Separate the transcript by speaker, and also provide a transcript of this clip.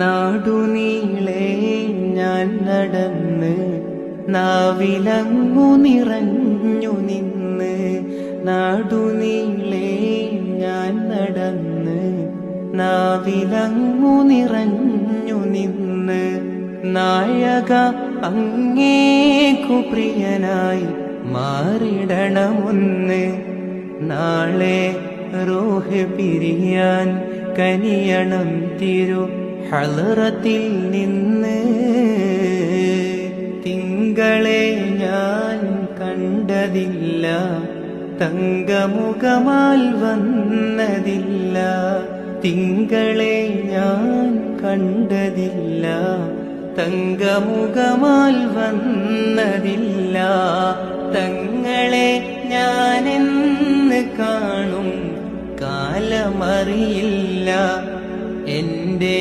Speaker 1: നാടുനീളെ ഞാൻ നടന്ന് നാവിലങ്ങു നിറഞ്ഞു നിന്ന്. നാടുനീളെ ഞാൻ നടന്ന് നാവിലങ്ങു നിറഞ്ഞു നിന്ന്. നായക അങ്ങേക്കു പ്രിയനായി മാറിടണമൊന്ന്. നാളെ റൂഹ് പിരിയാൻ കനിയണം തിരു ഹളറത്തിൽ നിന്ന്. തിങ്കളെ ഞാൻ കണ്ടതില്ല, തങ്കമുഖമാൽ വന്നതില്ല. തിങ്കളെ ഞാൻ കണ്ടതില്ല, തങ്കമുഖമാൽ വന്നതില്ല. തങ്ങളെ ഞാനെന്ന് കാണും കാലമറിയില്ല. എൻ്റെ